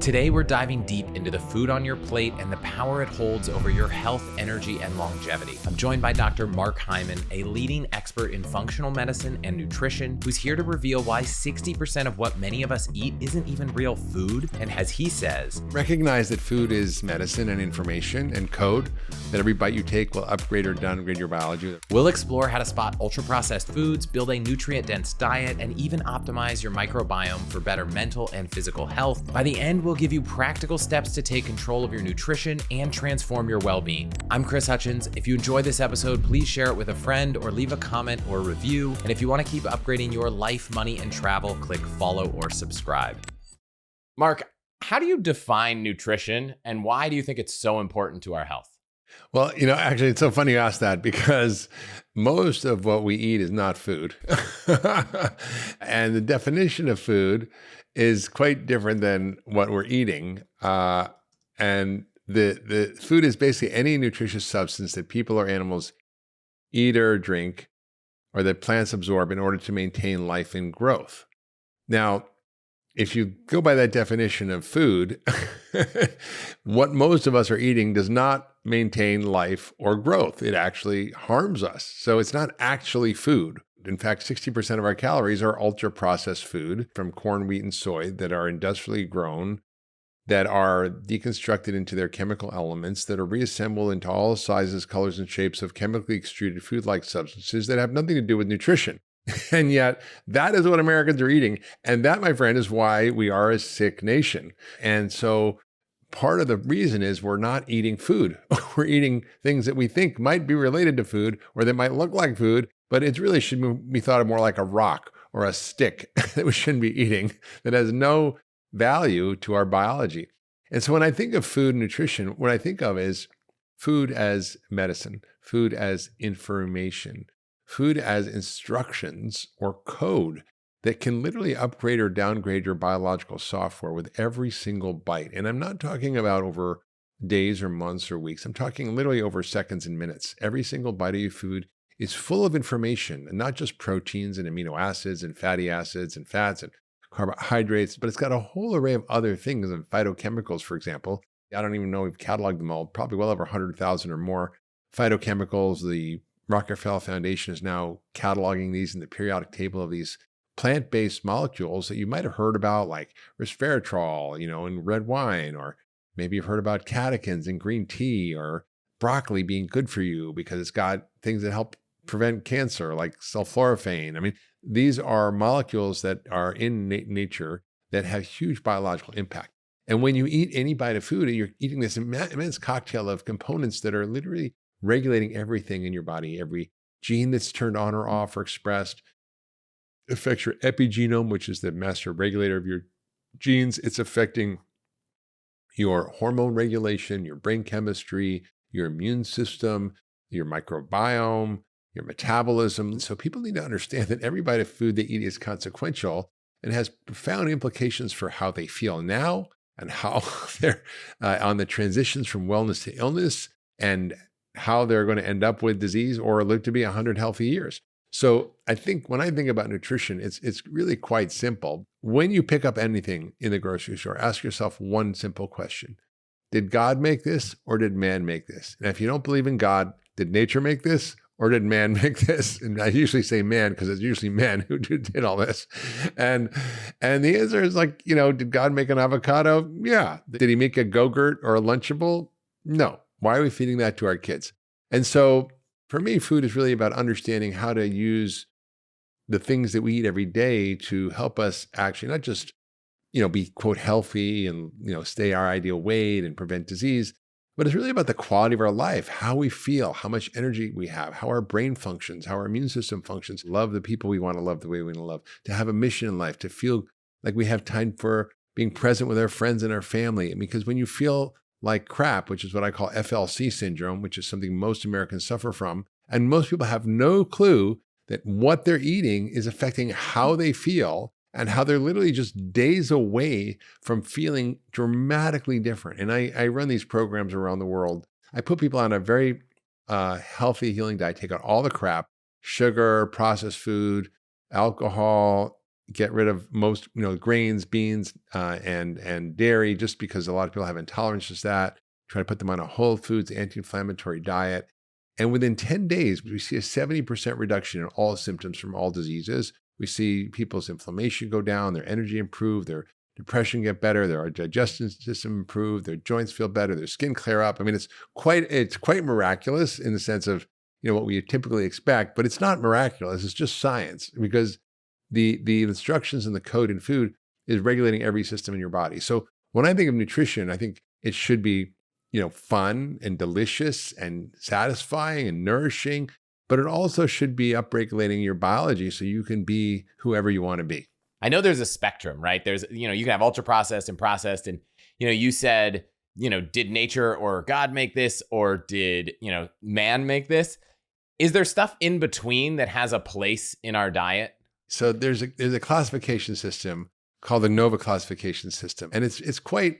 Today, we're diving deep into the food on your plate and the power it holds over your health, energy, and longevity. I'm joined by Dr. Mark Hyman, a leading expert in functional medicine and nutrition, who's here to reveal why 60% of what many of us eat isn't even real food. And as he says, recognize that food is medicine and information and code, that every bite you take will upgrade or downgrade your biology. We'll explore how to spot ultra-processed foods, build a nutrient-dense diet, and even optimize your microbiome for better mental and physical health. By the end, we'll give you practical steps to take control of your nutrition and transform your well-being. I'm Chris Hutchins. If you enjoyed this episode, please share it with a friend or leave a comment or review. And if you want to keep upgrading your life, money, and travel, click follow or subscribe. Mark, how do you define nutrition and why do you think it's so important to our health? Well, actually, it's so funny you ask that because most of what we eat is not food. And the definition of food is quite different than what we're eating. And the food is basically any nutritious substance that people or animals eat or drink or that plants absorb in order to maintain life and growth. Now, if you go by that definition of food, what most of us are eating does not maintain life or growth. It actually harms us. So it's not actually food. In fact, 60% of our calories are ultra-processed food from corn, wheat, and soy that are industrially grown, that are deconstructed into their chemical elements, that are reassembled into all sizes, colors, and shapes of chemically extruded food-like substances that have nothing to do with nutrition. And yet, that is what Americans are eating. And that, my friend, is why we are a sick nation. And so part of the reason is we're not eating food. We're eating things that we think might be related to food or that might look like food, but it really should be thought of more like a rock or a stick that we shouldn't be eating that has no value to our biology. And so when I think of food and nutrition, what I think of is food as medicine, food as information, food as instructions or code that can literally upgrade or downgrade your biological software with every single bite. And I'm not talking about over days or months or weeks. I'm talking literally over seconds and minutes. Every single bite of your food is full of information, and not just proteins and amino acids and fatty acids and fats and carbohydrates, but it's got a whole array of other things and phytochemicals, for example. I don't even know we've cataloged them all, probably well over 100,000 or more phytochemicals. The Rockefeller Foundation is now cataloging these in the periodic table of these plant-based molecules that you might have heard about, like resveratrol, in red wine, or maybe you've heard about catechins in green tea, or broccoli being good for you because it's got things that help prevent cancer, like sulforaphane. I mean, these are molecules that are in nature that have huge biological impact. And when you eat any bite of food, you're eating this immense cocktail of components that are literally regulating everything in your body. Every gene that's turned on or off or expressed affects your epigenome, which is the master regulator of your genes. It's affecting your hormone regulation, your brain chemistry, your immune system, your microbiome, your metabolism. So people need to understand that every bite of food they eat is consequential and has profound implications for how they feel now and how they're on the transitions from wellness to illness, and how they're going to end up with disease or live to be 100 healthy years. So I think when I think about nutrition, it's really quite simple. When you pick up anything in the grocery store, ask yourself one simple question. Did God make this or did man make this? And if you don't believe in God, did nature make this or did man make this? And I usually say man because it's usually men who did all this. And the answer is did God make an avocado? Yeah. Did he make a Go-Gurt or a Lunchable? No. Why are we feeding that to our kids? And so for me, food is really about understanding how to use the things that we eat every day to help us actually not just, be quote healthy and, stay our ideal weight and prevent disease, but it's really about the quality of our life, how we feel, how much energy we have, how our brain functions, how our immune system functions, love the people we want to love the way we want to love, to have a mission in life, to feel like we have time for being present with our friends and our family. Because when you feel like crap, which is what I call FLC syndrome, which is something most Americans suffer from, and most people have no clue that what they're eating is affecting how they feel and how they're literally just days away from feeling dramatically different. And I run these programs around the world. I put people on a very healthy, healing diet, take out all the crap, sugar, processed food, alcohol, get rid of most, grains, beans, and dairy, just because a lot of people have intolerances to that. Try to put them on a whole foods, anti-inflammatory diet. And within 10 days, we see a 70% reduction in all symptoms from all diseases. We see people's inflammation go down, their energy improve, their depression get better, their digestion system improve, their joints feel better, their skin clear up. I mean, it's quite miraculous in the sense of, what we typically expect, but it's not miraculous. It's just science, because the instructions and the code in food is regulating every system in your body. So when I think of nutrition, I think it should be, fun and delicious and satisfying and nourishing, but it also should be upregulating your biology so you can be whoever you want to be. I know there's a spectrum, right? There's, you can have ultra processed and processed. And, you said, did nature or God make this, or did, man make this? Is there stuff in between that has a place in our diet? So there's a classification system called the NOVA classification system, and it's quite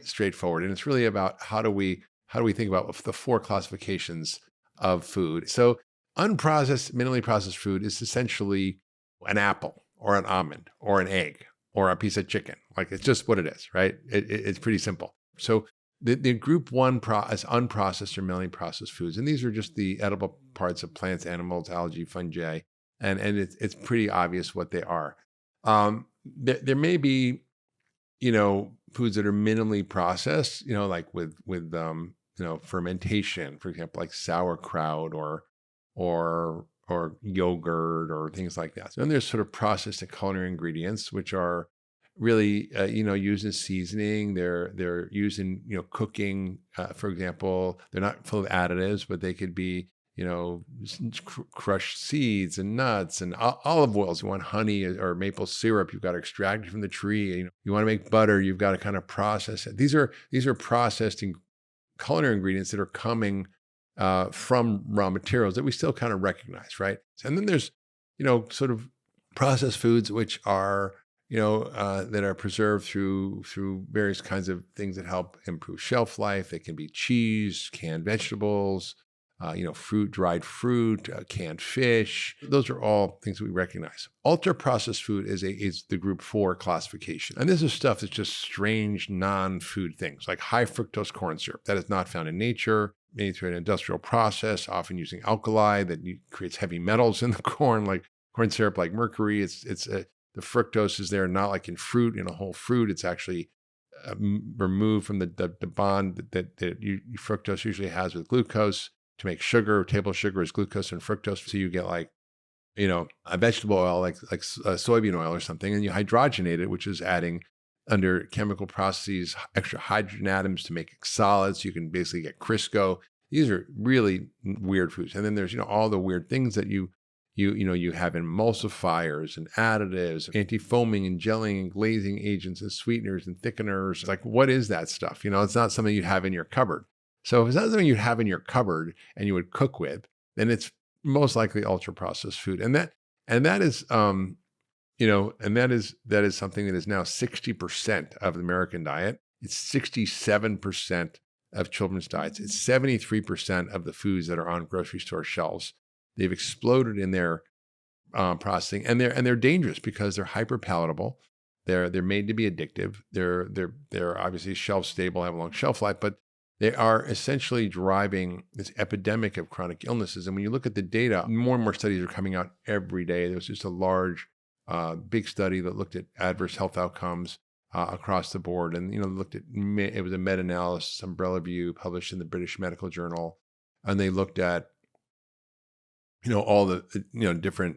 straightforward, and it's really about how do we think about the 4 classifications of food. So unprocessed, minimally processed food is essentially an apple or an almond or an egg or a piece of chicken. Like, it's just what it is, right? It's pretty simple. So the group 1 is unprocessed or minimally processed foods, and these are just the edible parts of plants, animals, algae, fungi, and it's pretty obvious what they are. There may be, foods that are minimally processed, like with fermentation, for example, like sauerkraut or yogurt or things like that. So then there's sort of processed and culinary ingredients, which are really, used in seasoning. They're used in, cooking. For example, they're not full of additives, but they could be, crushed seeds and nuts and olive oils. You want honey or maple syrup, you've got to extract it from the tree. You want to make butter, you've got to kind of process it. These are processed culinary ingredients that are coming from raw materials that we still kind of recognize, right? And then there's, sort of processed foods, which are, that are preserved through various kinds of things that help improve shelf life. They can be cheese, canned vegetables, dried fruit, canned fish. Those are all things that we recognize. Ultra processed food is the group 4 classification. And this is stuff that's just strange non-food things, like high fructose corn syrup that is not found in nature, made through an industrial process, often using alkali that creates heavy metals in the corn, like corn syrup, like mercury. The fructose is there, not like in fruit. In a whole fruit, it's actually removed from the bond that fructose usually has with glucose to make sugar. Table sugar is glucose and fructose. So you get like, a vegetable oil, like soybean oil or something, and you hydrogenate it, which is adding, under chemical processes, extra hydrogen atoms to make solids. You can basically get Crisco. These are really weird foods. And then there's, all the weird things that you have emulsifiers and additives, anti-foaming and gelling and glazing agents and sweeteners and thickeners. Like, what is that stuff? It's not something you'd have in your cupboard. So if it's not something you'd have in your cupboard and you would cook with, then it's most likely ultra processed food. And that is something that is now 60% of the American diet. It's 67% of children's diets. It's 73% of the foods that are on grocery store shelves. They've exploded in their processing, and they're dangerous because they're hyper palatable. They're made to be addictive. They're obviously shelf stable, have a long shelf life, but they are essentially driving this epidemic of chronic illnesses. And when you look at the data, more and more studies are coming out every day. There was just a large, big study that looked at adverse health outcomes across the board, and looked at it was a meta-analysis, umbrella view, published in the British Medical Journal, and they looked at all the different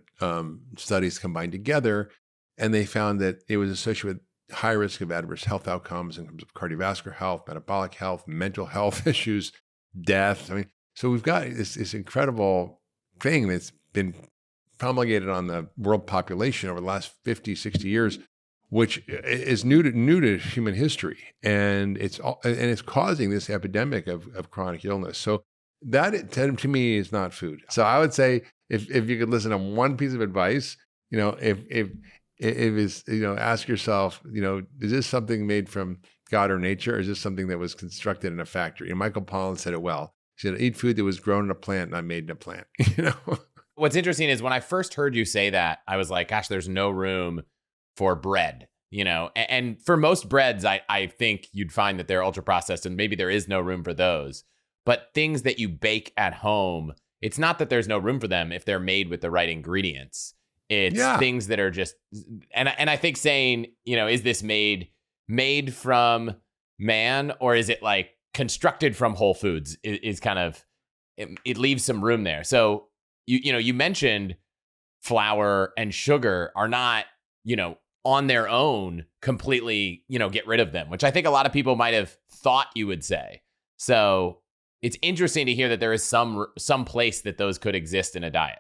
studies combined together, and they found that it was associated with high risk of adverse health outcomes in terms of cardiovascular health, metabolic health, mental health issues, death. I mean, so we've got this incredible thing that's been promulgated on the world population over the last 50, 60 years, which is new to human history, and it's causing this epidemic of chronic illness. So that, to me, is not food. So I would say if you could listen to one piece of advice, if is, ask yourself, is this something made from God or nature, or is this something that was constructed in a factory? And Michael Pollan said it well. He said, eat food that was grown in a plant, not made in a plant. What's interesting is when I first heard you say that, I was like, gosh, there's no room for bread, and for most breads, I think you'd find that they're ultra processed and maybe there is no room for those. But things that you bake at home, it's not that there's no room for them if they're made with the right ingredients. It's Yeah. things that are just, and I think saying, is this made from man, or is it like constructed from whole foods is kind of, it leaves some room there. So you mentioned flour and sugar are not, on their own completely, get rid of them, which I think a lot of people might have thought you would say. So it's interesting to hear that there is some place that those could exist in a diet.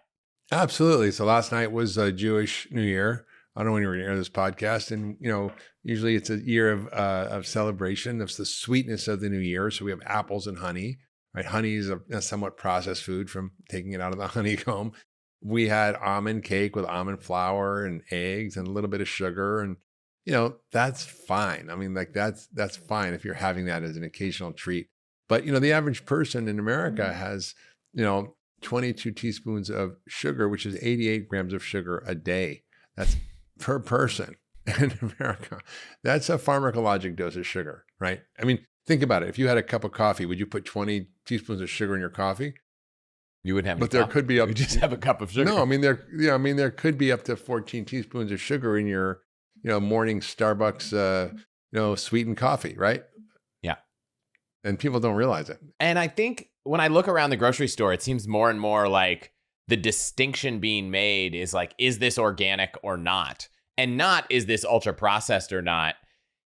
Absolutely. So last night was a Jewish New Year. I don't know when you're going to hear this podcast. And, usually it's a year of celebration. It's the sweetness of the new year. So we have apples and honey, right? Honey is a somewhat processed food from taking it out of the honeycomb. We had almond cake with almond flour and eggs and a little bit of sugar. And, that's fine. I mean, like that's fine if you're having that as an occasional treat. But, the average person in America has, 22 teaspoons of sugar, which is 88 grams of sugar a day. That's per person in America. That's a pharmacologic dose of sugar, right? I mean, think about it. If you had a cup of coffee, would you put 20 teaspoons of sugar in your coffee? You wouldn't have any But there could be you just have a cup of sugar. No, there could be up to 14 teaspoons of sugar in your, morning Starbucks, sweetened coffee, right? Yeah. And people don't realize it. And I think when I look around the grocery store, it seems more and more like the distinction being made is like, is this organic or not? And not, is this ultra processed or not?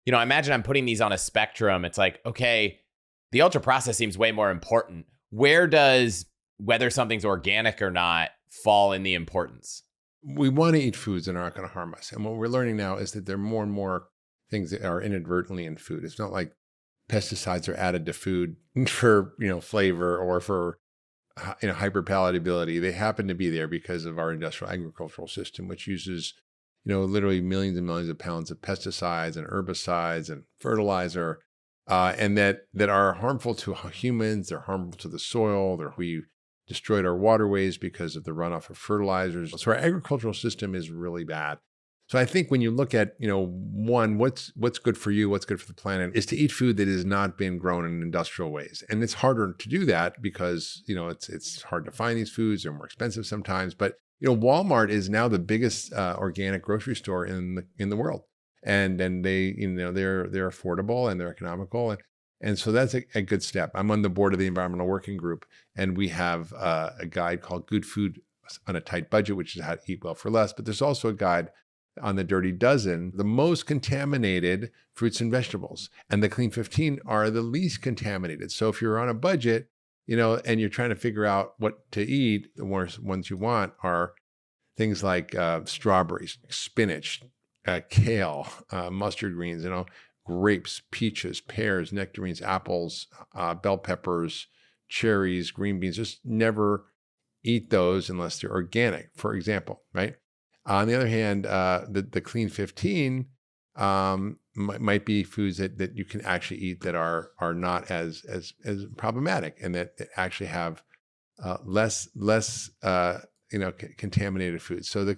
I imagine I'm putting these on a spectrum. It's like, okay, the ultra processed seems way more important. Where does whether something's organic or not fall in the importance? We want to eat foods that aren't going to harm us. And what we're learning now is that there are more and more things that are inadvertently in food. It's not like pesticides are added to food for, flavor or for, hyperpalatability. They happen to be there because of our industrial agricultural system, which uses, literally millions and millions of pounds of pesticides and herbicides and fertilizer, and that are harmful to humans. They're harmful to the soil. We destroyed our waterways because of the runoff of fertilizers. So our agricultural system is really bad. So I think when you look at, one, what's good for you, what's good for the planet, is to eat food that has not been grown in industrial ways. And it's harder to do that because, it's hard to find these foods. They're more expensive sometimes. But, Walmart is now the biggest organic grocery store in the world. And they, they're affordable and they're economical. And so that's a good step. I'm on the board of the Environmental Working Group, and we have a guide called Good Food on a Tight Budget, which is how to eat well for less. But there's also a guide on the Dirty Dozen, the most contaminated fruits and vegetables. And the Clean 15 are the least contaminated. So if you're on a budget, and you're trying to figure out what to eat, the worst ones you want are things like strawberries, spinach, kale, mustard greens, grapes, peaches, pears, nectarines, apples, bell peppers, cherries, green beans. Just never eat those unless they're organic, for example, right? On the other hand, the Clean 15 might be foods that you can actually eat that are not as problematic, and that actually have less contaminated foods. So the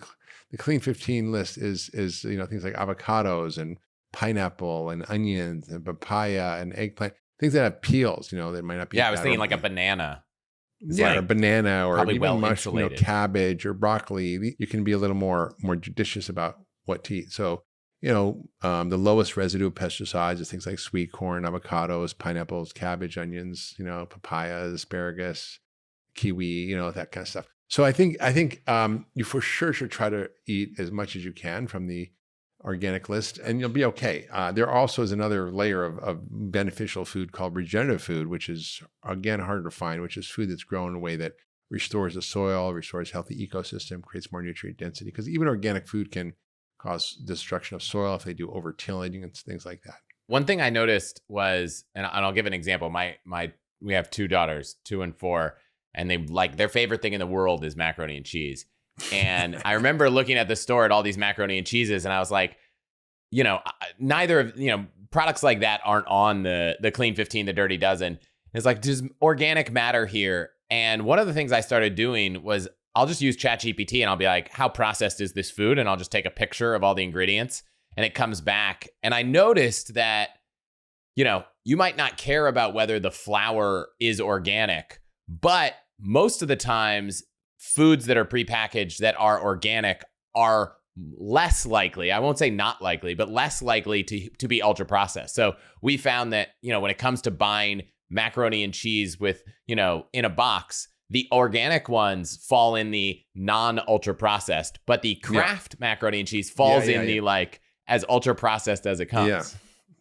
Clean 15 list is things like avocados and pineapple and onions and papaya and eggplant, things that have peels, that might not be. Yeah, I was thinking like a banana. Or banana, or even mushroom, cabbage or broccoli. You can be a little more judicious about what to eat. So, the lowest residue of pesticides is things like sweet corn, avocados, pineapples, cabbage, onions, papayas, asparagus, kiwi, that kind of stuff. So I think you for sure should try to eat as much as you can from the organic list, and you'll be okay. There also is another layer of beneficial food called regenerative food, which is, again, harder to find, which is food that's grown in a way that restores the soil, restores healthy ecosystem, creates more nutrient density, because even organic food can cause destruction of soil if they do over-tillaging and things like that. One thing I noticed was, and I'll give an example. We have 2 daughters, 2 and 4, and they their favorite thing in the world is macaroni and cheese. And I remember looking at the store at all these macaroni and cheeses, and I was like, neither of, products like that aren't on the Clean 15, the Dirty Dozen. It's like, does organic matter here? And one of the things I started doing was I'll just use ChatGPT and I'll be like, how processed is this food? And I'll just take a picture of all the ingredients and it comes back. And I noticed that, you might not care about whether the flour is organic, but most of the times foods that are prepackaged that are organic are less likely, I won't say not likely, but less likely to be ultra processed. So we found that, when it comes to buying macaroni and cheese with, in a box, the organic ones fall in the non-ultra processed, but the Kraft macaroni and cheese falls in the like as ultra processed as it comes. Yeah,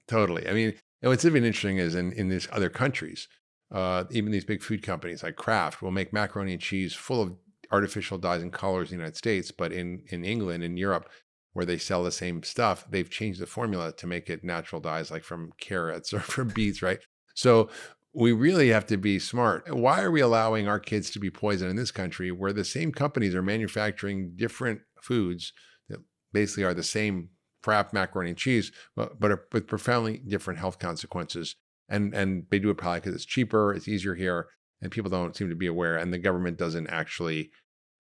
totally. I mean, and what's even interesting is in these other countries, even these big food companies like Kraft will make macaroni and cheese full of artificial dyes and colors in the United States, but in England and Europe, where they sell the same stuff, they've changed the formula to make it natural dyes, like from carrots or from beets, right? So we really have to be smart. Why are we allowing our kids to be poisoned in this country where the same companies are manufacturing different foods that basically are the same Kraft macaroni and cheese, but are with profoundly different health consequences? And they do it probably because it's cheaper, it's easier here, and people don't seem to be aware. And the government doesn't actually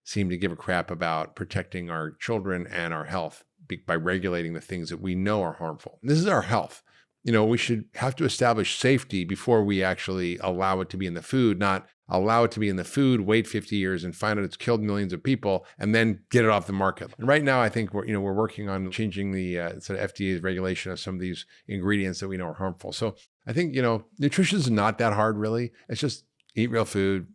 seem to give a crap about protecting our children and our health by regulating the things that we know are harmful. This is our health. We should have to establish safety before we actually allow it to be in the food, not allow it to be in the food, wait 50 years and find out it's killed millions of people and then get it off the market. And right now, I think we're working on changing the sort of FDA's regulation of some of these ingredients that we know are harmful. So I think, nutrition is not that hard, really. It's just eat real food,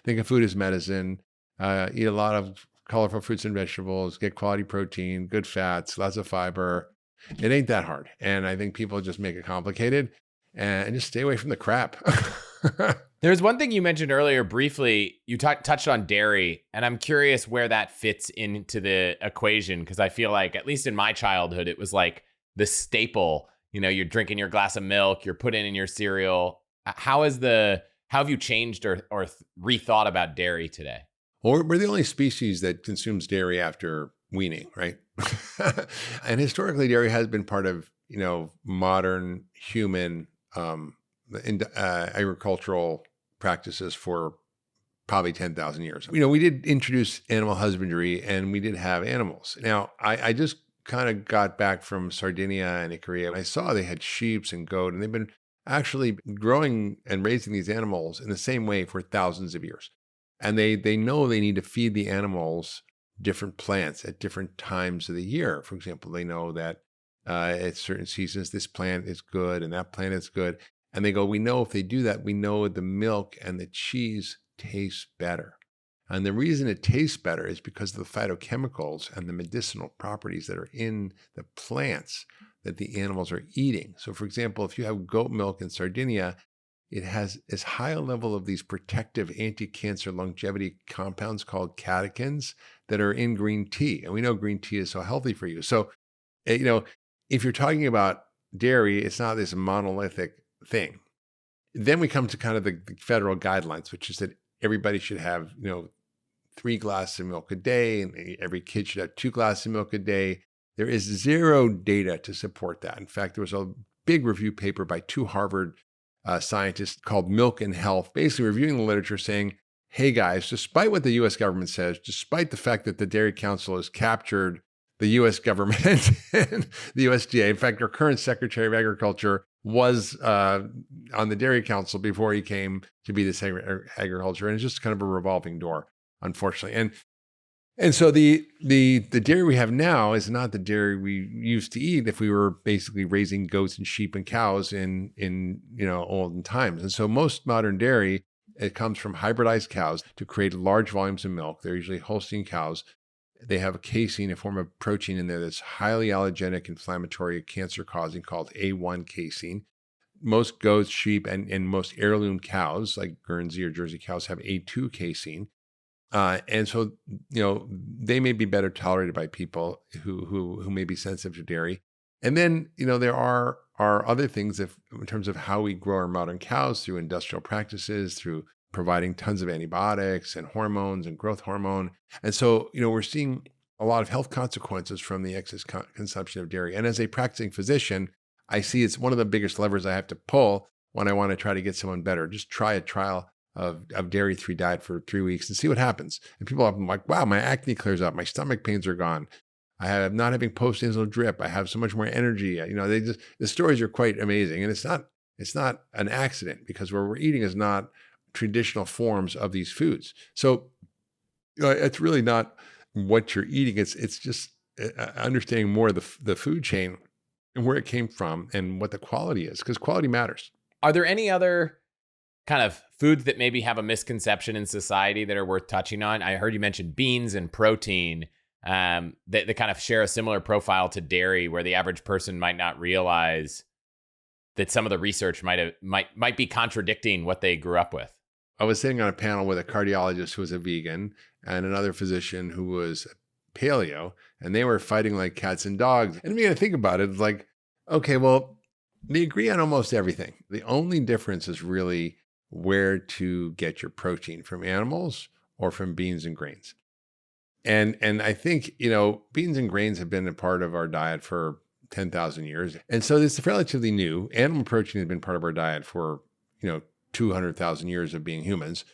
think of food as medicine, eat a lot of colorful fruits and vegetables, get quality protein, good fats, lots of fiber. It ain't that hard. And I think people just make it complicated and just stay away from the crap. There's one thing you mentioned earlier briefly. You touched on dairy, and I'm curious where that fits into the equation, because I feel like, at least in my childhood, it was like the staple. You're drinking your glass of milk, you're putting in your cereal. How have you changed or rethought about dairy today? Well, we're the only species that consumes dairy after weaning, right? And historically, dairy has been part of, modern human agricultural practices for probably 10,000 years. We did introduce animal husbandry and we did have animals. Now, I just kind of got back from Sardinia and Icaria. I saw they had sheep and goat, and they've been actually growing and raising these animals in the same way for thousands of years. And they know they need to feed the animals different plants at different times of the year. For example, they know that at certain seasons, this plant is good and that plant is good. And they go, we know if they do that, we know the milk and the cheese tastes better. And the reason it tastes better is because of the phytochemicals and the medicinal properties that are in the plants that the animals are eating. So for example, if you have goat milk in Sardinia, it has as high a level of these protective anti-cancer longevity compounds called catechins that are in green tea. And we know green tea is so healthy for you. So, if you're talking about dairy, it's not this monolithic thing. Then we come to kind of the federal guidelines, which is that everybody should have, 3 glasses of milk a day, and every kid should have 2 glasses of milk a day. There is zero data to support that. In fact, there was a big review paper by 2 Harvard scientists called Milk and Health, basically reviewing the literature saying, hey guys, despite what the US government says, despite the fact that the Dairy Council has captured the US government and the USDA, in fact, our current Secretary of Agriculture was on the Dairy Council before he came to be the Secretary of Agriculture. And it's just kind of a revolving door, unfortunately. And so the dairy we have now is not the dairy we used to eat if we were basically raising goats and sheep and cows in olden times. And so most modern dairy, it comes from hybridized cows to create large volumes of milk. They're usually Holstein cows. They have a casein, a form of protein in there that's highly allergenic, inflammatory, cancer-causing, called A1 casein. Most goats, sheep, and most heirloom cows, like Guernsey or Jersey cows, have A2 casein. And so, they may be better tolerated by people who may be sensitive to dairy. And then, there are other things in terms of how we grow our modern cows through industrial practices, through providing tons of antibiotics and hormones and growth hormone. And so, we're seeing a lot of health consequences from the excess consumption of dairy. And as a practicing physician, I see it's one of the biggest levers I have to pull when I want to try to get someone better. Just try a trial of dairy-free diet for 3 weeks and see what happens. And people are like, wow, my acne clears up. My stomach pains are gone. I am not having post-nasal drip. I have so much more energy. The stories are quite amazing. And it's not an accident because what we're eating is not traditional forms of these foods. So it's really not what you're eating. It's just understanding more of the food chain and where it came from and what the quality is, because quality matters. Are there any other kind of foods that maybe have a misconception in society that are worth touching on? I heard you mention beans and protein that kind of share a similar profile to dairy, where the average person might not realize that some of the research might be contradicting what they grew up with. I was sitting on a panel with a cardiologist who was a vegan and another physician who was paleo, and they were fighting like cats and dogs. And I mean, I think about it, it's like, okay, well, they agree on almost everything. The only difference is really where to get your protein, from animals or from beans and grains. And I think, beans and grains have been a part of our diet for 10,000 years. And so it's relatively new. Animal protein has been part of our diet for, 200,000 years of being humans.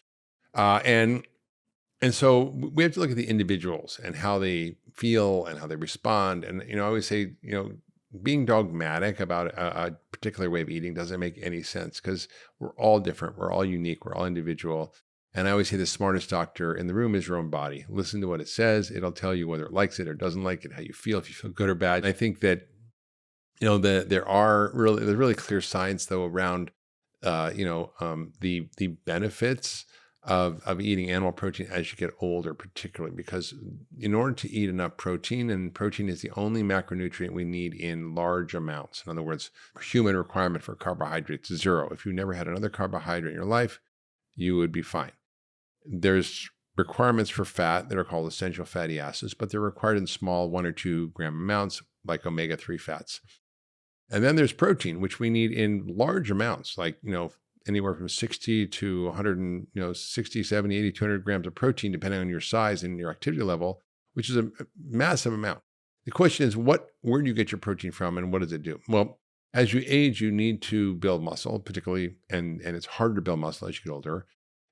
And so we have to look at the individuals and how they feel and how they respond. And, I always say, being dogmatic about a particular way of eating doesn't make any sense, because we're all different. We're all unique. We're all individual. And I always say the smartest doctor in the room is your own body. Listen to what it says. It'll tell you whether it likes it or doesn't like it, how you feel, if you feel good or bad. And I think that, there's really clear science though around, the benefits of eating animal protein as you get older, particularly because in order to eat enough protein, and protein is the only macronutrient we need in large amounts. In other words, human requirement for carbohydrates is 0. If you never had another carbohydrate in your life, you would be fine. There's requirements for fat that are called essential fatty acids, but they're required in small 1 or 2 gram amounts, like omega-3 fats. And then there's protein, which we need in large amounts, like, anywhere from 60 to 100, 60, 70, 80, 200 grams of protein, depending on your size and your activity level, which is a massive amount. The question is, where do you get your protein from and what does it do? Well, as you age, you need to build muscle, particularly, and it's harder to build muscle as you get older.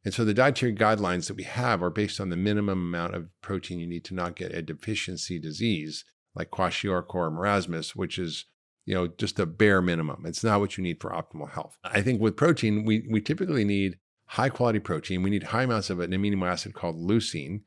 And so the dietary guidelines that we have are based on the minimum amount of protein you need to not get a deficiency disease like kwashiorkor or marasmus, which is just a bare minimum. It's not what you need for optimal health. I think with protein, we typically need high quality protein. We need high amounts of an amino acid called leucine,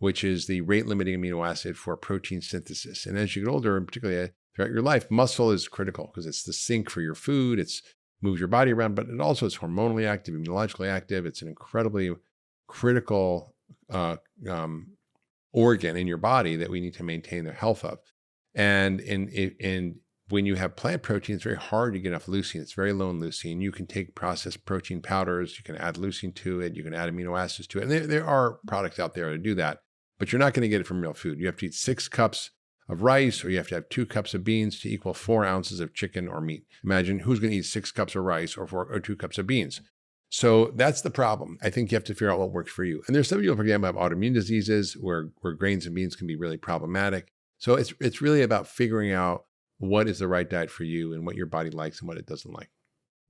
which is the rate limiting amino acid for protein synthesis. And as you get older, and particularly throughout your life, muscle is critical because it's the sink for your food. It's moves your body around, but it also is hormonally active, immunologically active. It's an incredibly critical organ in your body that we need to maintain the health of. And when you have plant protein, it's very hard to get enough leucine. It's very low in leucine. You can take processed protein powders. You can add leucine to it. You can add amino acids to it. And there are products out there to do that, but you're not going to get it from real food. You have to eat 6 cups of rice, or you have to have 2 cups of beans to equal 4 ounces of chicken or meat. Imagine who's going to eat 6 cups of rice or 2 cups of beans. So that's the problem. I think you have to figure out what works for you. And there's some people, for example, have autoimmune diseases where grains and beans can be really problematic. So it's really about figuring out what is the right diet for you and what your body likes and what it doesn't like.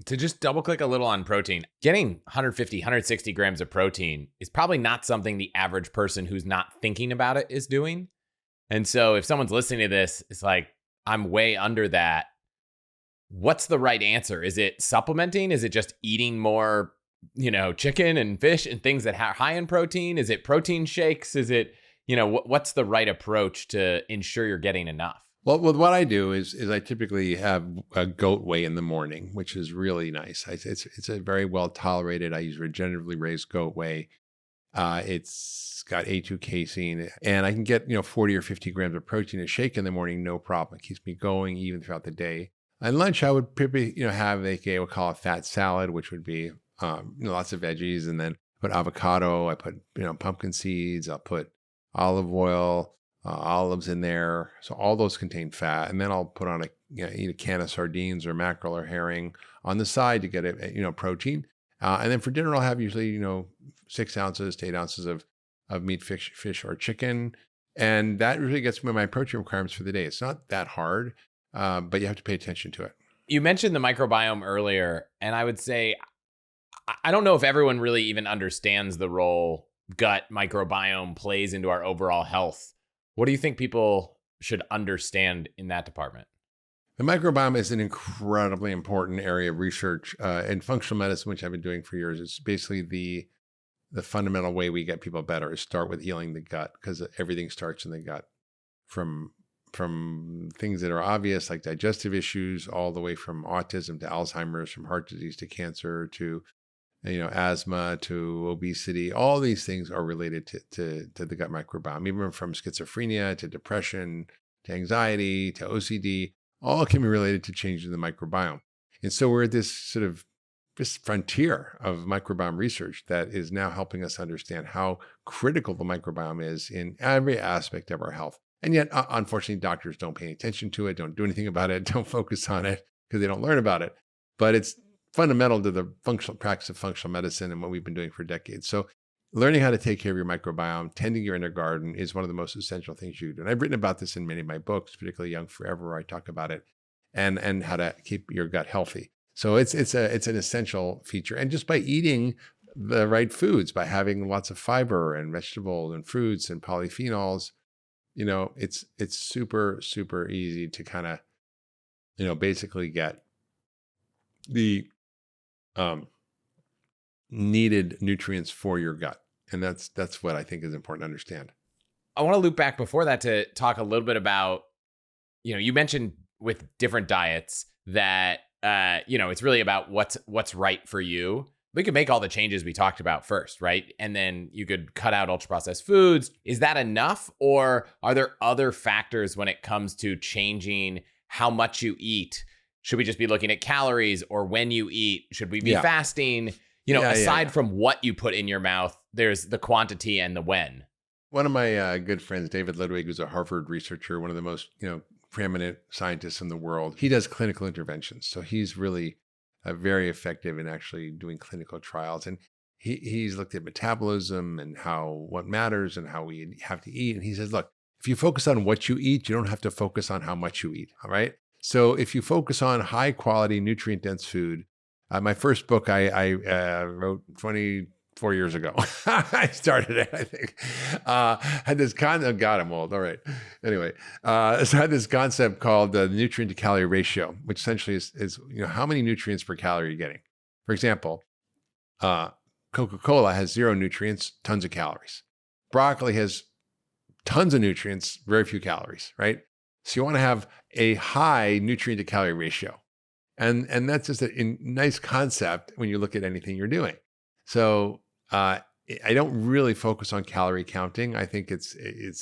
To just double click a little on protein, getting 150, 160 grams of protein is probably not something the average person who's not thinking about it is doing. And so if someone's listening to this, it's like, I'm way under that. What's the right answer? Is it supplementing? Is it just eating more, chicken and fish and things that are high in protein? Is it protein shakes? Is it, what's the right approach to ensure you're getting enough? Well, what I do is I typically have a goat whey in the morning, which is really nice. It's a very well tolerated. I use regeneratively raised goat whey. It's got A2 casein, and I can get 40 or 50 grams of protein a shake in the morning, no problem. It keeps me going even throughout the day. And lunch, I would probably have we'll call a fat salad, which would be lots of veggies, and then put avocado. I put pumpkin seeds. I'll put olive oil. Olives in there. So all those contain fat. And then I'll put on eat a can of sardines or mackerel or herring on the side to get protein. And then for dinner, I'll have usually, 6 ounces to 8 ounces of meat, fish or chicken. And that really gets me my protein requirements for the day. It's not that hard, but you have to pay attention to it. You mentioned the microbiome earlier, and I would say I don't know if everyone really even understands the role gut microbiome plays into our overall health. What do you think people should understand in that department? The microbiome is an incredibly important area of research in functional medicine, which I've been doing for years. It's basically the fundamental way we get people better is start with healing the gut, because everything starts in the gut, from things that are obvious like digestive issues, all the way from autism to Alzheimer's, from heart disease to cancer to asthma to obesity. All these things are related to the gut microbiome, even from schizophrenia to depression to anxiety to OCD. All can be related to changes in the microbiome. And so we're at this frontier of microbiome research that is now helping us understand how critical the microbiome is in every aspect of our health. And yet, unfortunately, doctors don't pay attention to it, don't do anything about it, don't focus on it because they don't learn about it. But it's fundamental to the functional practice of functional medicine and what we've been doing for decades. So learning how to take care of your microbiome, tending your inner garden is one of the most essential things you do. And I've written about this in many of my books, particularly Young Forever, where I talk about it and how to keep your gut healthy. So it's an essential feature. And just by eating the right foods, by having lots of fiber and vegetables and fruits and polyphenols, it's super, super easy to kind of, basically get the needed nutrients for your gut. And that's what I think is important to understand. I want to loop back before that to talk a little bit about, you mentioned with different diets that, it's really about what's right for you. We could make all the changes we talked about first, right? And then you could cut out ultra processed foods. Is that enough? Or are there other factors when it comes to changing how much you eat? Should we just be looking at calories, or when you eat? Should we be fasting? Aside from what you put in your mouth, there's the quantity and the when. One of my good friends, David Ludwig, who's a Harvard researcher, one of the most preeminent scientists in the world, he does clinical interventions. So he's really very effective in actually doing clinical trials. And he's looked at metabolism and what matters and how we have to eat. And he says, look, if you focus on what you eat, you don't have to focus on how much you eat. All right. So if you focus on high quality, nutrient dense food, my first book I wrote 24 years ago. I started it, I think. Had this concept, God, I'm old. All right. Anyway, so I had this concept called the nutrient to calorie ratio, which essentially is how many nutrients per calorie you're getting. For example, Coca-Cola has 0 nutrients, tons of calories. Broccoli has tons of nutrients, very few calories, right? So you want to have a high nutrient to calorie ratio. And that's just a nice concept when you look at anything you're doing. So I don't really focus on calorie counting. I think it's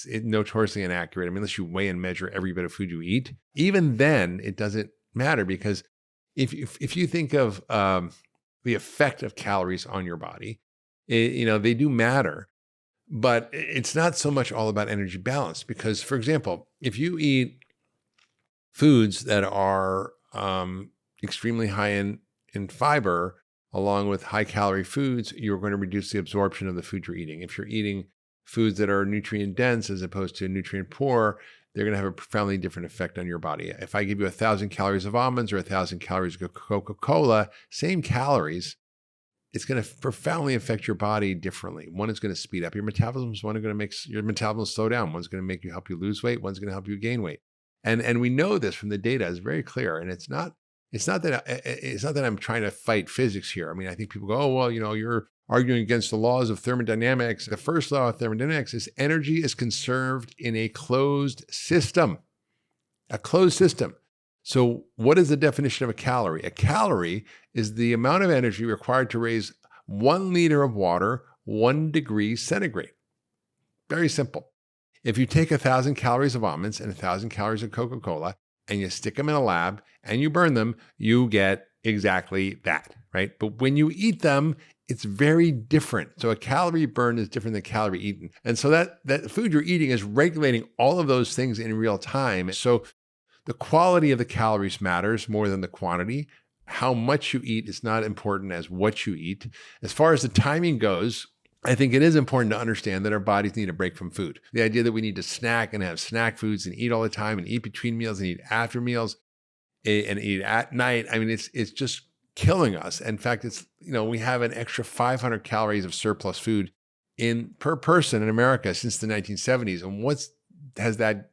notoriously inaccurate. I mean, unless you weigh and measure every bit of food you eat, even then it doesn't matter, because if you think of the effect of calories on your body, they do matter, but it's not so much all about energy balance. Because, for example, if you eat foods that are extremely high in fiber, along with high calorie foods, you're going to reduce the absorption of the food you're eating. If you're eating foods that are nutrient dense as opposed to nutrient poor, they're going to have a profoundly different effect on your body. If I give you 1,000 calories of almonds or 1,000 calories of Coca-Cola, same calories, it's going to profoundly affect your body differently. One is going to speed up your metabolism. One is going to make your metabolism slow down. One's going to help you lose weight. One's going to help you gain weight. And we know this from the data. It's very clear. And it's not that I'm trying to fight physics here. I mean, I think people go, oh, well, you're arguing against the laws of thermodynamics. The first law of thermodynamics is energy is conserved in a closed system. A closed system. So what is the definition of a calorie? A calorie is the amount of energy required to raise 1 liter of water 1 degree centigrade. Very simple. If you take 1,000 calories of almonds and 1,000 calories of Coca-Cola and you stick them in a lab and you burn them, you get exactly that, right? But when you eat them, it's very different. So a calorie burn is different than calorie eaten. And so that food you're eating is regulating all of those things in real time. So the quality of the calories matters more than the quantity. How much you eat is not important as what you eat. As far as the timing goes, I think it is important to understand that our bodies need a break from food. The idea that we need to snack and have snack foods and eat all the time and eat between meals and eat after meals and eat at night. I mean, it's just killing us. In fact, it's, we have an extra 500 calories of surplus food in per person in America since the 1970s. And what's has that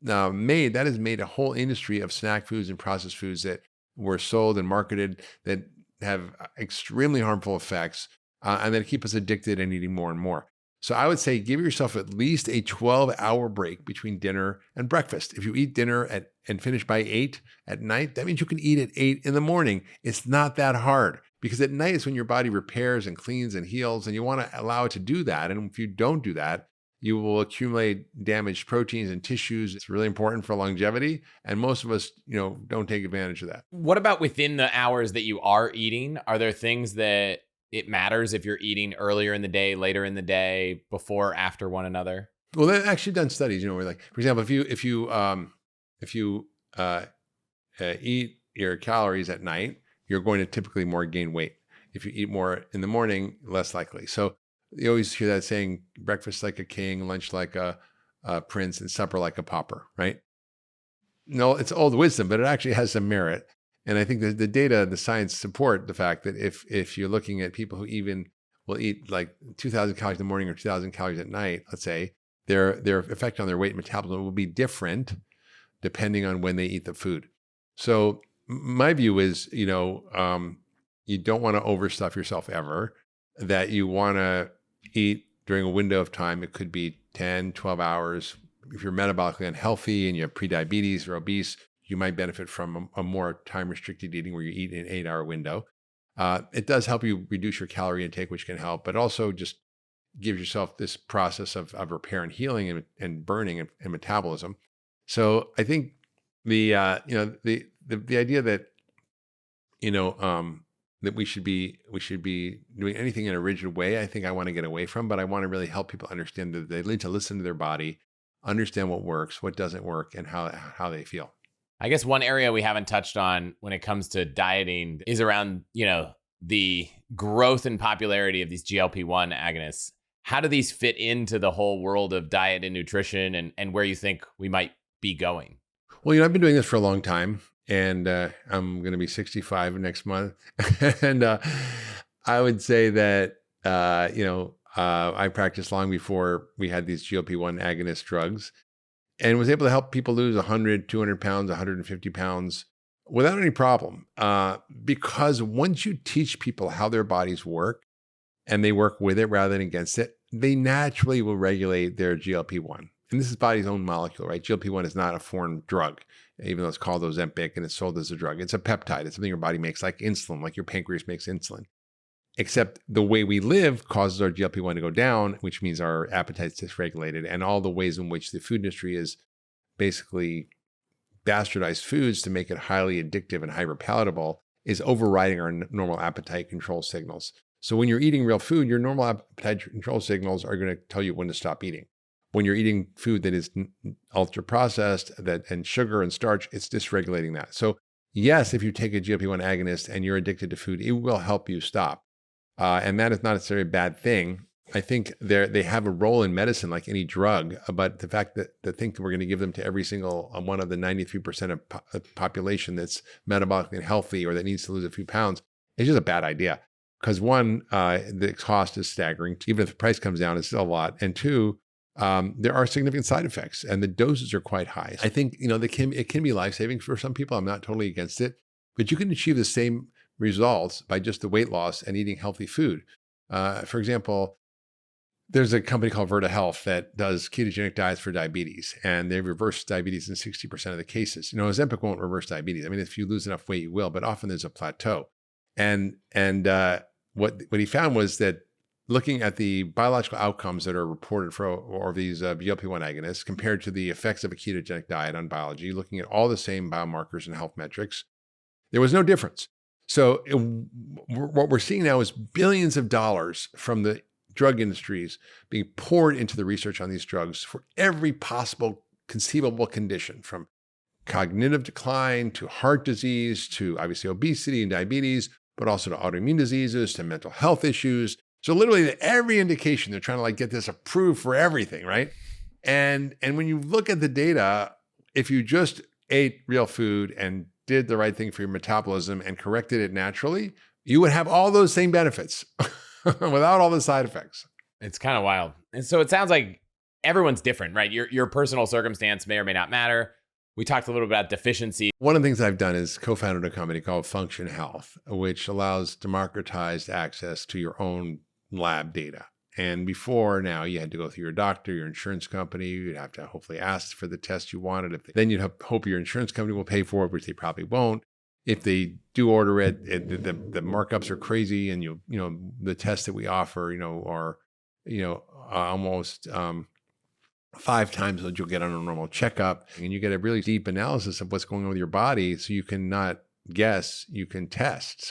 made? That has made a whole industry of snack foods and processed foods that were sold and marketed that have extremely harmful effects and that keep us addicted and eating more and more. So I would say give yourself at least a 12-hour break between dinner and breakfast. If you eat dinner and finish by 8 at night, that means you can eat at 8 in the morning. It's not that hard because at night is when your body repairs and cleans and heals, and you want to allow it to do that. And if you don't do that, you will accumulate damaged proteins and tissues. It's really important for longevity. And most of us, don't take advantage of that. What about within the hours that you are eating? Are there things that it matters if you're eating earlier in the day, later in the day, before, after one another? Well, they've actually done studies, where like, for example, if you eat your calories at night, you're going to typically more gain weight. If you eat more in the morning, less likely. So you always hear that saying, breakfast like a king, lunch like a prince, and supper like a pauper, right? No, it's old wisdom, but it actually has some merit. And I think that the data, the science support the fact that if you're looking at people who even will eat like 2,000 calories in the morning or 2,000 calories at night, let's say, their effect on their weight and metabolism will be different depending on when they eat the food. So my view is, you don't want to overstuff yourself ever, that you want to eat during a window of time. It could be 10, 12 hours. If you're metabolically unhealthy and you have prediabetes or obese, you might benefit from a more time-restricted eating where you eat in an 8-hour window. It does help you reduce your calorie intake, which can help, but also just gives yourself this process of repair and healing and burning and metabolism. So I think the idea that that we should be doing anything in a rigid way, I think I want to get away from, but I want to really help people understand that they need to listen to their body, understand what works, what doesn't work, and how they feel. I guess one area we haven't touched on when it comes to dieting is around, the growth and popularity of these GLP-1 agonists. How do these fit into the whole world of diet and nutrition and where you think we might be going? Well, I've been doing this for a long time, and I'm going to be 65 next month. And I would say that, I practiced long before we had these GLP-1 agonist drugs, and was able to help people lose 100, 200 pounds, 150 pounds without any problem. Because once you teach people how their bodies work and they work with it rather than against it, they naturally will regulate their GLP-1. And this is body's own molecule, right? GLP-1 is not a foreign drug, even though it's called Ozempic and it's sold as a drug. It's a peptide. It's something your body makes like insulin, like your pancreas makes insulin. Except the way we live causes our GLP-1 to go down, which means our appetite's dysregulated, and all the ways in which the food industry is basically bastardized foods to make it highly addictive and hyperpalatable is overriding our normal appetite control signals. So when you're eating real food, your normal appetite control signals are going to tell you when to stop eating. When you're eating food that is ultra processed and sugar and starch, it's dysregulating that. So yes, if you take a GLP-1 agonist and you're addicted to food, it will help you stop. And that is not necessarily a bad thing. I think they have a role in medicine like any drug, but the fact that we're going to give them to every single one of the 93% of the population that's metabolically healthy or that needs to lose a few pounds is just a bad idea. Because one, the cost is staggering. Even if the price comes down, it's still a lot. And two, there are significant side effects and the doses are quite high. I think, it can be life-saving for some people. I'm not totally against it, but you can achieve the same results by just the weight loss and eating healthy food. For example, there's a company called Virta Health that does ketogenic diets for diabetes, and they reverse diabetes in 60% of the cases. Ozempic won't reverse diabetes. I mean, if you lose enough weight, you will, but often there's a plateau. And what he found was that looking at the biological outcomes that are reported for these GLP-1 agonists compared to the effects of a ketogenic diet on biology, looking at all the same biomarkers and health metrics, there was no difference. So what we're seeing now is billions of dollars from the drug industries being poured into the research on these drugs for every possible conceivable condition, from cognitive decline to heart disease to obviously obesity and diabetes, but also to autoimmune diseases, to mental health issues. So literally every indication, they're trying to get this approved for everything, right? And when you look at the data, if you just ate real food and did the right thing for your metabolism and corrected it naturally, you would have all those same benefits without all the side effects. It's kind of wild. And so it sounds like everyone's different, right? Your personal circumstance may or may not matter. We talked a little bit about deficiency. One of the things I've done is co-founded a company called Function Health, which allows democratized access to your own lab data. And before now, you had to go through your doctor, your insurance company. You'd have to hopefully ask for the test you wanted. Then you'd hope your insurance company will pay for it, which they probably won't. If they do order it, the markups are crazy, and the tests that we offer, are almost 5 times what you'll get on a normal checkup, and you get a really deep analysis of what's going on with your body, so you can not guess, you can test.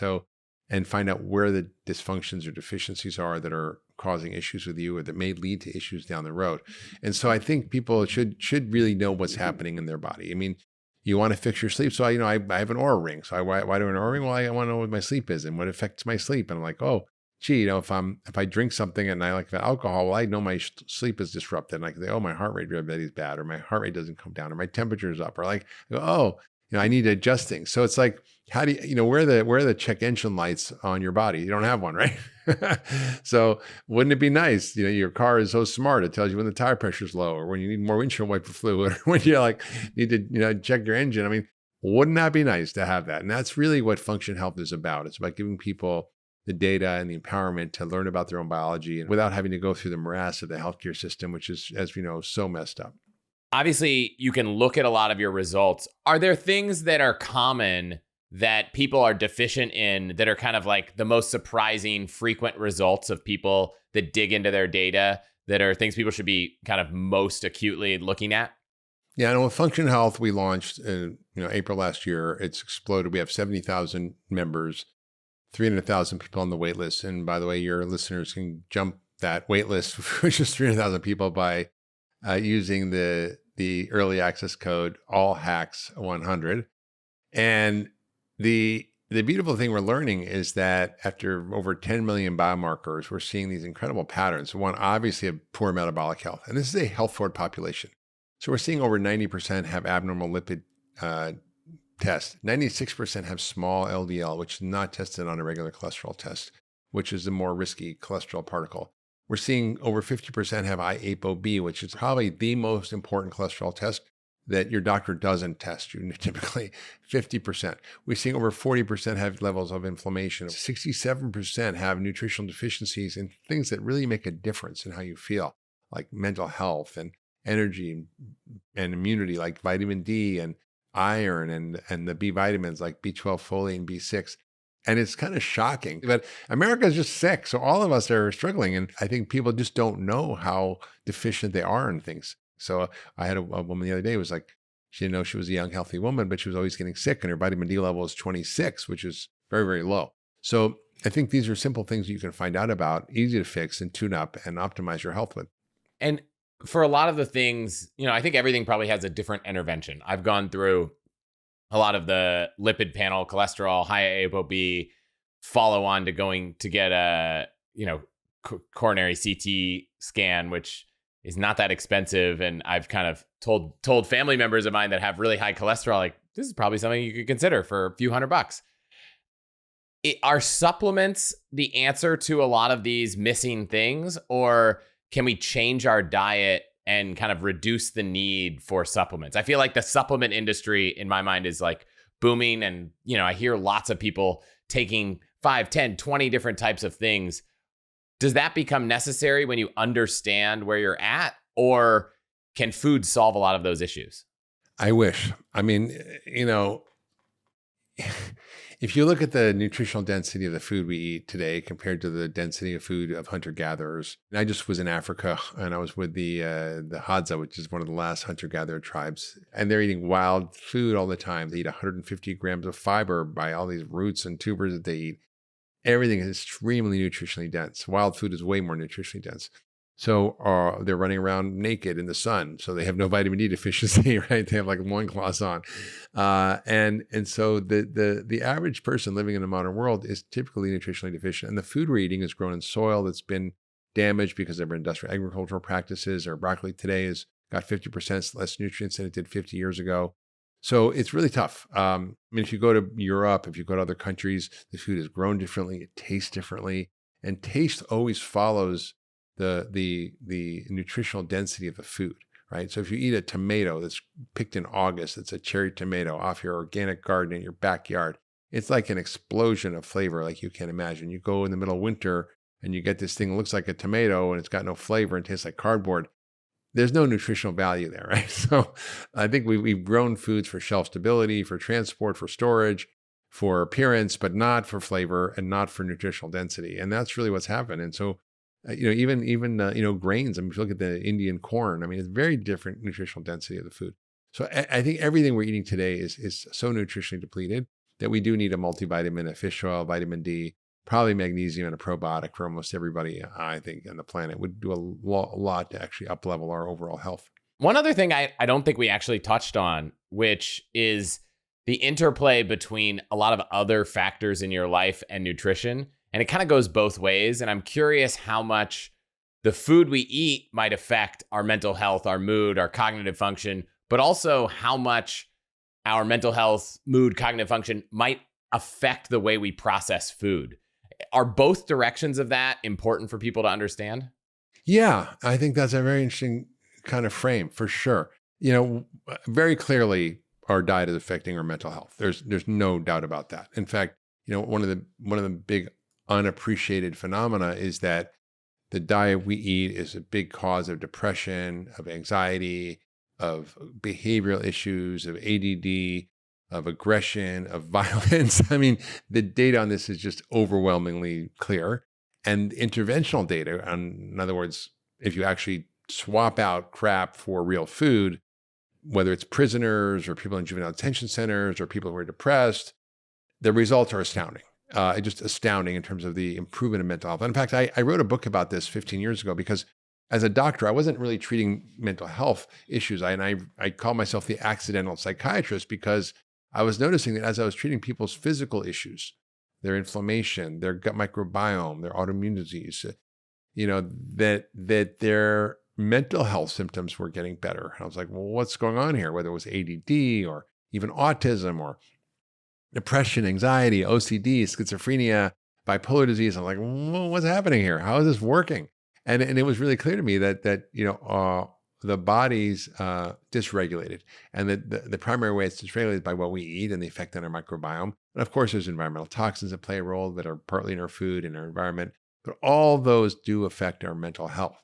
And find out where the dysfunctions or deficiencies are that are causing issues with you or that may lead to issues down the road. And so I think people should really know what's happening in their body. I mean, you want to fix your sleep. So I have an Oura ring. So why do an Oura ring? Well, I want to know what my sleep is and what affects my sleep. And I'm like, oh, gee, if I drink something and I like alcohol, well, I know my sleep is disrupted. And I can say, oh, my heart rate variability is bad, or my heart rate doesn't come down, or my temperature is up, or I go, oh, I need to adjust things. So it's like, how do where are the check engine lights on your body? You don't have one, right? So wouldn't it be nice? Your car is so smart. It tells you when the tire pressure is low, or when you need more windshield wiper fluid, or when you need to check your engine. I mean, wouldn't that be nice to have that? And that's really what Function Health is about. It's about giving people the data and the empowerment to learn about their own biology, and without having to go through the morass of the healthcare system, which is, as we know, so messed up. Obviously, you can look at a lot of your results. Are there things that are common that people are deficient in that are kind of like the most surprising, frequent results of people that dig into their data, that are things people should be kind of most acutely looking at? Yeah, and with Function Health, we launched in April last year. It's exploded. We have 70,000 members, 300,000 people on the wait list. And by the way, your listeners can jump that wait list, which is 300,000 people, by using the early access code ALLHACKS100. And the beautiful thing we're learning is that after over 10 million biomarkers, we're seeing these incredible patterns. One, obviously, a poor metabolic health, and this is a health forward population. So we're seeing over 90% have abnormal lipid tests. 96% have small LDL, which is not tested on a regular cholesterol test, which is the more risky cholesterol particle. We're seeing over 50% have IApoB, which is probably the most important cholesterol test that your doctor doesn't test you, typically 50%. We're seeing over 40% have levels of inflammation. 67% have nutritional deficiencies in things that really make a difference in how you feel, like mental health and energy and immunity, like vitamin D and iron and the B vitamins like B12, folate, and B6. And it's kind of shocking, but America is just sick. So all of us are struggling. And I think people just don't know how deficient they are in things. So I had a woman the other day who was like, she didn't know she was a young, healthy woman, but she was always getting sick. And her vitamin D level is 26, which is very, very low. So I think these are simple things that you can find out about, easy to fix and tune up and optimize your health with. And for a lot of the things, I think everything probably has a different intervention. I've gone through a lot of the lipid panel, cholesterol, high ApoB, follow on to going to get a, coronary CT scan, which is not that expensive. And I've kind of told family members of mine that have really high cholesterol, like, this is probably something you could consider for a few $100. Are supplements the answer to a lot of these missing things, or can we change our diet and kind of reduce the need for supplements? I feel like the supplement industry, in my mind, is like booming. And, I hear lots of people taking 5, 10, 20 different types of things. Does that become necessary when you understand where you're at, or can food solve a lot of those issues? I wish. I mean, if you look at the nutritional density of the food we eat today compared to the density of food of hunter-gatherers, and I just was in Africa and I was with the Hadza, which is one of the last hunter-gatherer tribes, and they're eating wild food all the time. They eat 150 grams of fiber by all these roots and tubers that they eat. Everything is extremely nutritionally dense. Wild food is way more nutritionally dense. So they're running around naked in the sun. So they have no vitamin D deficiency, right? They have like loincloths on. And so the average person living in the modern world is typically nutritionally deficient. And the food we're eating is grown in soil that's been damaged because of our industrial agricultural practices. Our broccoli today has got 50% less nutrients than it did 50 years ago. So it's really tough. If you go to Europe, if you go to other countries, the food is grown differently, it tastes differently, and taste always follows the nutritional density of the food, right? So if you eat a tomato that's picked in August, it's a cherry tomato off your organic garden in your backyard, it's like an explosion of flavor, like you can imagine. You go in the middle of winter and you get this thing that looks like a tomato and it's got no flavor and tastes like cardboard. There's no nutritional value there, right? So I think we've grown foods for shelf stability, for transport, for storage, for appearance, but not for flavor and not for nutritional density. And that's really what's happened. And so, even grains. I mean, if you look at the Indian corn, I mean, it's very different nutritional density of the food. So I think everything we're eating today is so nutritionally depleted that we do need a multivitamin, a fish oil, vitamin D, probably magnesium, and a probiotic for almost everybody, I think, on the planet. Would do a lot to actually up-level our overall health. One other thing I don't think we actually touched on, which is the interplay between a lot of other factors in your life and nutrition. And it kind of goes both ways. And I'm curious how much the food we eat might affect our mental health, our mood, our cognitive function, but also how much our mental health, mood, cognitive function might affect the way we process food. Are both directions of that important for people to understand? Yeah, I think that's a very interesting kind of frame for sure. Very clearly our diet is affecting our mental health. There's no doubt about that. In fact, one of the big unappreciated phenomena is that the diet we eat is a big cause of depression, of anxiety, of behavioral issues, of ADD, of aggression, of violence. I mean, the data on this is just overwhelmingly clear. And interventional data, in other words, if you actually swap out crap for real food, whether it's prisoners or people in juvenile detention centers or people who are depressed, the results are astounding. Just astounding in terms of the improvement in mental health. And in fact, I wrote a book about this 15 years ago because as a doctor, I wasn't really treating mental health issues. I call myself the accidental psychiatrist because I was noticing that as I was treating people's physical issues, their inflammation, their gut microbiome, their autoimmune disease, that their mental health symptoms were getting better. And I was like, well, what's going on here? Whether it was ADD or even autism or depression, anxiety, OCD, schizophrenia, bipolar disease. I'm like, well, what's happening here? How is this working? And it was really clear to me that the body's dysregulated, and that the primary way it's dysregulated is by what we eat and the effect on our microbiome. And of course, there's environmental toxins that play a role that are partly in our food and our environment, but all those do affect our mental health.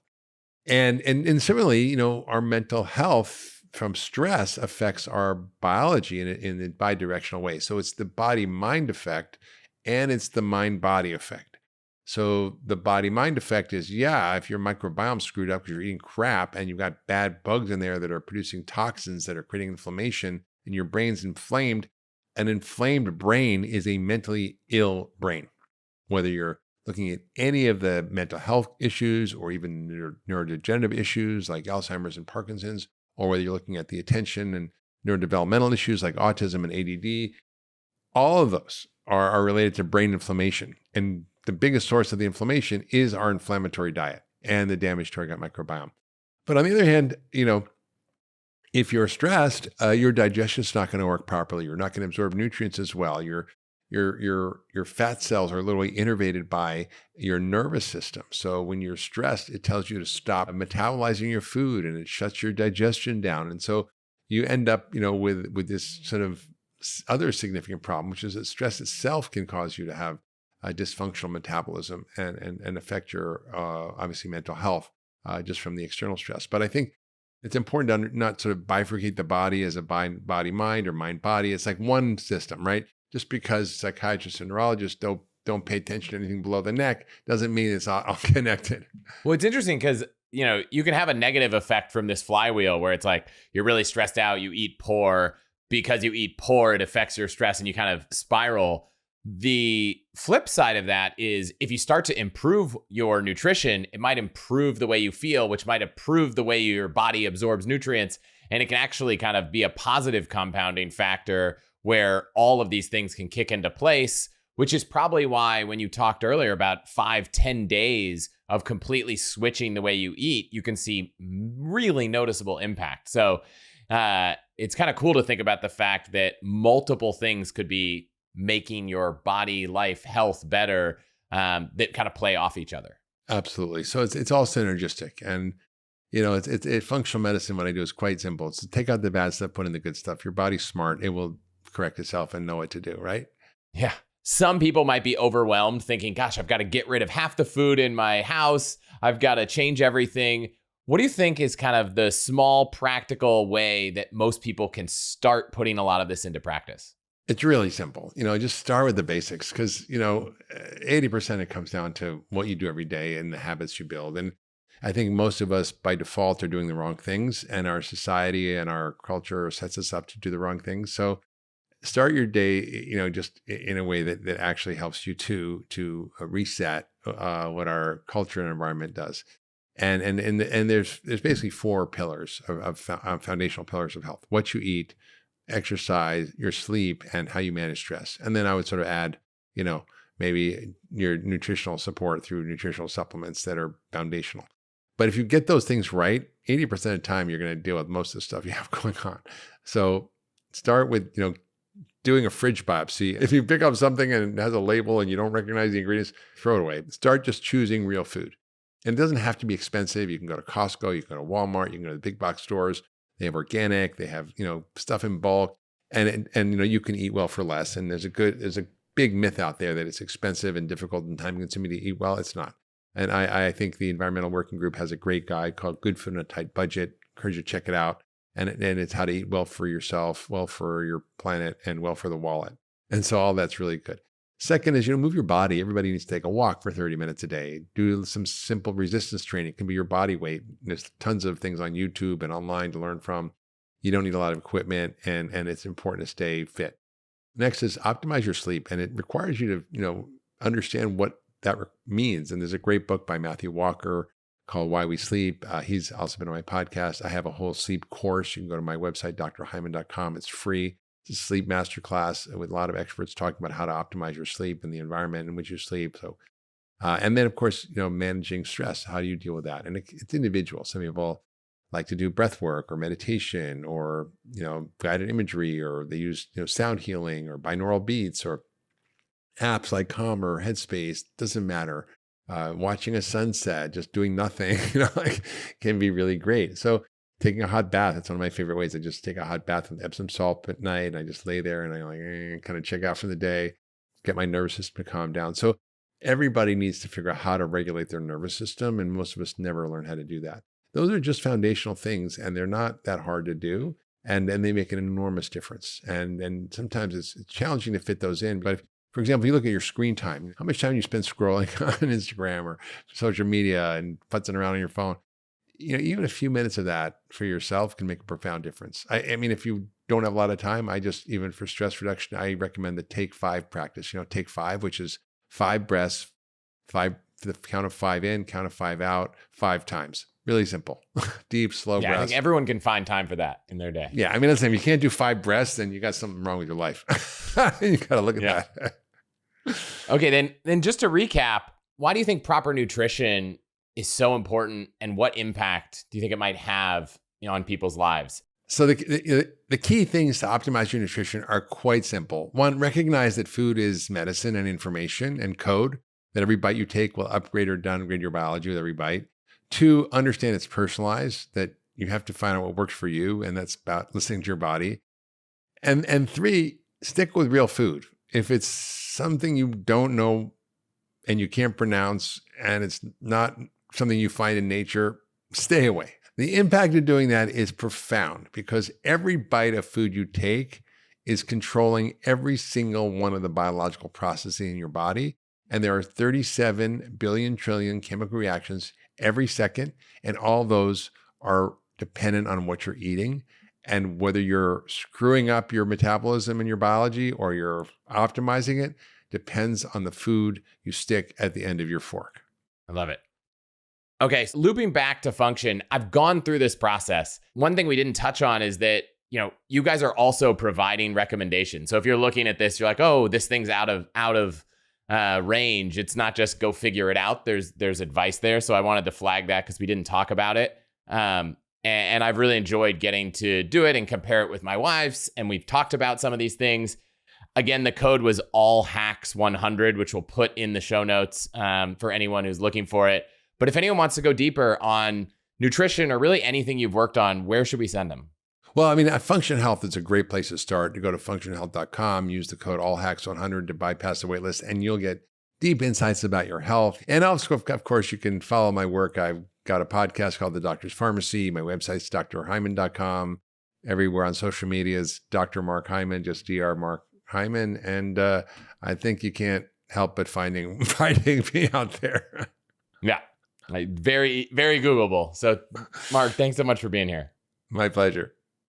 And similarly, our mental health from stress affects our biology in a bidirectional way. So it's the body-mind effect and it's the mind-body effect. So the body-mind effect is, if your microbiome's screwed up because you're eating crap and you've got bad bugs in there that are producing toxins that are creating inflammation and your brain's inflamed, an inflamed brain is a mentally ill brain. Whether you're looking at any of the mental health issues or even neurodegenerative issues like Alzheimer's and Parkinson's, or whether you're looking at the attention and neurodevelopmental issues like autism and ADD, all of those are related to brain inflammation. And the biggest source of the inflammation is our inflammatory diet and the damage to our gut microbiome. But on the other hand, if you're stressed, your digestion's not going to work properly. You're not going to absorb nutrients as well. Your fat cells are literally innervated by your nervous system. So when you're stressed, it tells you to stop metabolizing your food and it shuts your digestion down. And so you end up, with this sort of other significant problem, which is that stress itself can cause you to have a dysfunctional metabolism and affect your, obviously, mental health just from the external stress. But I think it's important to not sort of bifurcate the body as a body-mind or mind-body. It's like one system, right? Just because psychiatrists and neurologists don't pay attention to anything below the neck doesn't mean it's all connected. Well, it's interesting because, you can have a negative effect from this flywheel where it's like you're really stressed out, you eat poor. Because you eat poor, it affects your stress and you kind of spiral. The flip side of that is if you start to improve your nutrition, it might improve the way you feel, which might improve the way your body absorbs nutrients. And it can actually kind of be a positive compounding factor where all of these things can kick into place, which is probably why when you talked earlier about 5-10 days of completely switching the way you eat, you can see really noticeable impact. So it's kind of cool to think about the fact that multiple things could be making your body, life, health better, that kind of play off each other. Absolutely. So it's all synergistic. And it's functional medicine. What I do is quite simple. It's to take out the bad stuff, put in the good stuff. Your body's smart. It will correct itself and know what to do, right? Yeah. Some people might be overwhelmed thinking, gosh, I've got to get rid of half the food in my house. I've got to change everything. What do you think is kind of the small, practical way that most people can start putting a lot of this into practice? It's really simple. Just start with the basics because, 80% it comes down to what you do every day and the habits you build. And I think most of us by default are doing the wrong things, and our society and our culture sets us up to do the wrong things. So start your day, just in a way that actually helps you to reset what our culture and environment does. And there's basically four pillars of foundational pillars of health: what you eat, exercise, your sleep, and how you manage stress. And then I would sort of add, maybe your nutritional support through nutritional supplements that are foundational. But if you get those things right, 80% of the time, you're going to deal with most of the stuff you have going on. So start with, doing a fridge biopsy. If you pick up something and it has a label and you don't recognize the ingredients, throw it away. Start just choosing real food. And it doesn't have to be expensive. You can go to Costco, you can go to Walmart, you can go to the big box stores. They have organic, they have, stuff in bulk, and you can eat well for less. And there's a big myth out there that it's expensive and difficult and time consuming to eat well. It's not. And I think the Environmental Working Group has a great guide called Good Food on a Tight Budget. Encourage you to check it out. And it's how to eat well for yourself, well for your planet, and well for the wallet. And so all that's really good. Second is, move your body. Everybody needs to take a walk for 30 minutes a day. Do some simple resistance training. It can be your body weight. There's tons of things on YouTube and online to learn from. You don't need a lot of equipment, and it's important to stay fit. Next is optimize your sleep. And it requires you to, understand what that means. And there's a great book by Matthew Walker called Why We Sleep. He's also been on my podcast. I have a whole sleep course. You can go to my website, drhyman.com. It's free. It's a sleep masterclass with a lot of experts talking about how to optimize your sleep and the environment in which you sleep. So, and then of course, managing stress. How do you deal with that? And it's individual. Some people like to do breath work or meditation or, guided imagery, or they use, sound healing or binaural beats or apps like Calm or Headspace. Doesn't matter. Watching a sunset, just doing nothing, can be really great. So taking a hot bath, that's one of my favorite ways. I just take a hot bath with Epsom salt at night, and I just lay there and I kind of check out for the day, get my nervous system to calm down. So everybody needs to figure out how to regulate their nervous system, and most of us never learn how to do that. Those are just foundational things, and they're not that hard to do, and they make an enormous difference. And sometimes it's challenging to fit those in, but for example, if you look at your screen time, how much time you spend scrolling on Instagram or social media and futzing around on your phone, even a few minutes of that for yourself can make a profound difference. I mean, if you don't have a lot of time, even for stress reduction, I recommend the Take 5 practice. Take 5, which is 5 breaths, 5, the count of 5 in, count of 5 out, 5 times. Really simple, deep, slow breaths. I think everyone can find time for that in their day. Yeah. I mean, listen, if you can't do 5 breaths, then you got something wrong with your life. You got to look at that. Okay, then just to recap, why do you think proper nutrition is so important, and what impact do you think it might have, on people's lives? So the key things to optimize your nutrition are quite simple. One, recognize that food is medicine and information and code, that every bite you take will upgrade or downgrade your biology with every bite. 2, understand it's personalized, that you have to find out what works for you, and that's about listening to your body. And 3, stick with real food. If it's something you don't know and you can't pronounce, and it's not something you find in nature, stay away. The impact of doing that is profound, because every bite of food you take is controlling every single one of the biological processes in your body. And there are 37 billion trillion chemical reactions every second. And all those are dependent on what you're eating. And whether you're screwing up your metabolism and your biology or you're optimizing it depends on the food you stick at the end of your fork. I love it. Okay, so looping back to function, I've gone through this process. One thing we didn't touch on is that, you guys are also providing recommendations. So if you're looking at this, you're like, oh, this thing's out of range. It's not just go figure it out. There's advice there. So I wanted to flag that because we didn't talk about it. And I've really enjoyed getting to do it and compare it with my wife's. And we've talked about some of these things. Again, the code was allhacks100, which we'll put in the show notes for anyone who's looking for it. But if anyone wants to go deeper on nutrition or really anything you've worked on, where should we send them? Well, I mean, at Function Health is a great place to start. To go to functionhealth.com, use the code allhacks100 to bypass the wait list, and you'll get deep insights about your health. And also, of course, you can follow my work. I've got a podcast called The Doctor's Pharmacy. My website's drhyman.com. Everywhere on social media is Dr. Mark Hyman, just Dr. Mark Hyman. And I think you can't help but finding me out there. Yeah, very, very Googleable. So, Mark, thanks so much for being here. My pleasure.